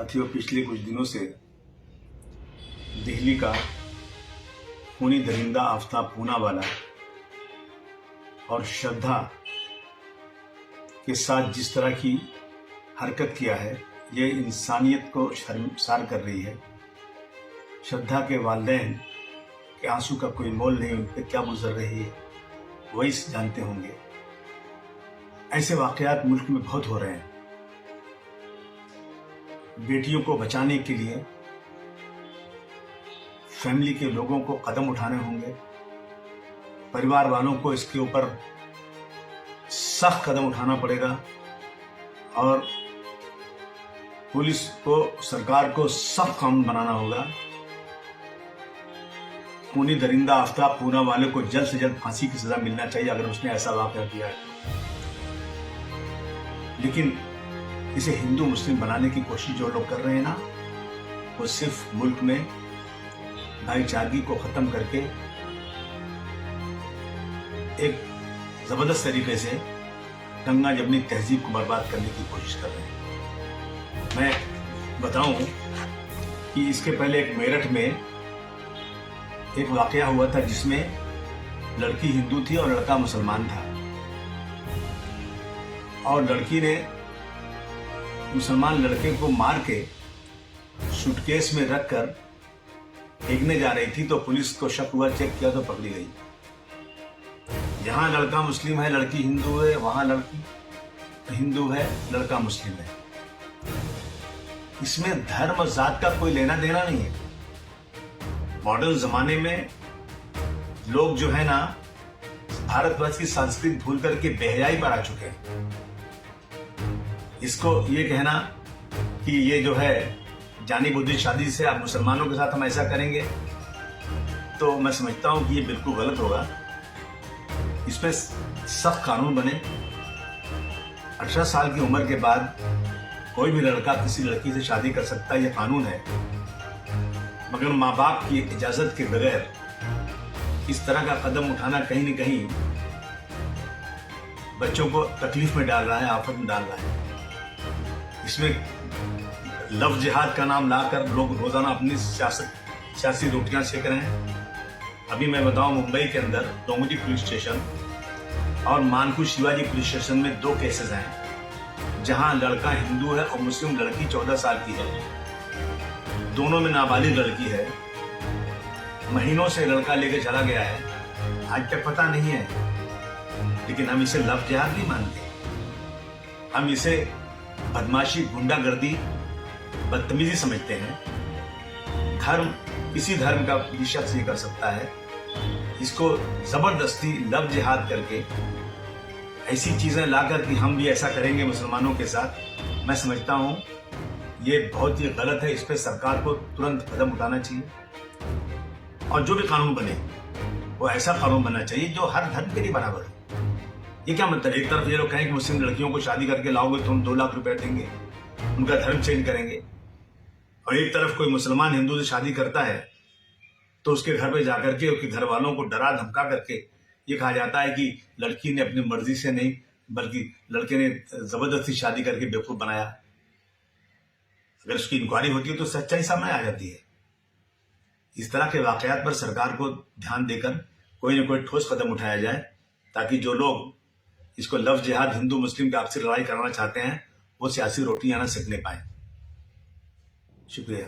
साथियों, पिछले कुछ दिनों से दिल्ली का खूनी दरिंदा आफ्ताब पूनावाला और श्रद्धा के साथ जिस तरह की हरकत किया है, ये इंसानियत को शर्मसार कर रही है। श्रद्धा के वालिदैन के आंसू का कोई मोल नहीं, उन पर क्या गुजर रही है वही जानते होंगे। ऐसे वाकयात मुल्क में बहुत हो रहे हैं। बेटियों को बचाने के लिए फैमिली के लोगों को कदम उठाने होंगे। परिवार वालों को इसके ऊपर सख्त कदम उठाना पड़ेगा और पुलिस को, सरकार को सख्त कानून बनाना होगा। खूनी दरिंदा आफ्ताब पूनावाले को जल्द से जल्द फांसी की सजा मिलना चाहिए अगर उसने ऐसा वाकया किया है। लेकिन इसे हिंदू मुस्लिम बनाने की कोशिश जो लोग कर रहे हैं ना, वो सिर्फ मुल्क में भाईचारगी को खत्म करके एक जबरदस्त तरीके से गंगा जमनी तहजीब को बर्बाद करने की कोशिश कर रहे हैं। मैं बताऊं कि इसके पहले एक मेरठ में एक वाकया हुआ था जिसमें लड़की हिंदू थी और लड़का मुसलमान था, और लड़की ने मुसलमान लड़के को मार के सूटकेस में रखकर फेंकने जा रही थी, तो पुलिस को शक हुआ, चेक किया तो पकड़ी गई। जहां लड़का मुस्लिम है, लड़की हिंदू है, वहां लड़की हिंदू है, लड़का मुस्लिम है। इसमें धर्म जात का कोई लेना देना नहीं है। मॉडर्न जमाने में लोग जो है ना, भारतवर्ष की संस्कृति भूल करके बेहयाई पर आ चुके हैं। इसको ये कहना कि ये जो है जानी बुद्धि शादी से आप मुसलमानों के साथ हम ऐसा करेंगे, तो मैं समझता हूं कि ये बिल्कुल गलत होगा। इसमें सख्त कानून बने। 18 साल की उम्र के बाद कोई भी लड़का किसी लड़की से शादी कर सकता है, ये कानून है, मगर माँ बाप की इजाजत के बगैर इस तरह का कदम उठाना कहीं न कहीं बच्चों को तकलीफ में डाल रहा है, आफत में डाल रहा है। इसमें लव जिहाद का नाम लाकर लोग रोजाना अपनी सियासी रोटियां सेक रहे हैं। अभी मैं बताऊं, मुंबई के अंदर डोंगरी पुलिस स्टेशन और मानकू शिवाजी पुलिस स्टेशन में 2 केसेस हैं जहां लड़का हिंदू है और मुस्लिम लड़की 14 साल की है। दोनों में नाबालिग लड़की है। महीनों से लड़का लेकर चला गया है, आज तक पता नहीं है। लेकिन हम इसे लव जिहाद नहीं मानते, हम इसे बदमाशी, गुंडागर्दी, बदतमीजी समझते हैं। धर्म, किसी धर्म का भी शख्स नहीं कर सकता है। इसको जबरदस्ती लव जिहाद करके ऐसी चीजें लाकर कि हम भी ऐसा करेंगे मुसलमानों के साथ, मैं समझता हूं ये बहुत ही गलत है। इस पर सरकार को तुरंत कदम उठाना चाहिए और जो भी कानून बने वो ऐसा कानून बनना चाहिए जो हर धर्म के लिए बराबर है। ये क्या मतलब, एक तरफ ये लोग कहें कि मुस्लिम लड़कियों को शादी करके लाओगे तो हम 2 लाख रुपए देंगे, उनका धर्म चेंज करेंगे, और एक तरफ कोई मुसलमान हिंदू से शादी करता है तो उसके घर पे जाकर के उसके घर वालों को डरा धमका करके ये कहा जाता है कि लड़की ने अपनी मर्जी से नहीं बल्कि लड़के ने जबरदस्ती शादी करके बेवकूफ बनाया। अगर उसकी इंक्वायरी होती है तो सच्चाई सामने आ जाती है। इस तरह के वाकयात पर सरकार को ध्यान देकर कोई न कोई ठोस कदम उठाया जाए, ताकि जो लोग इसको लव जिहाद, हिंदू मुस्लिम की आपसी लड़ाई करना चाहते हैं, वो सियासी रोटियां ना सेकने पाए। शुक्रिया।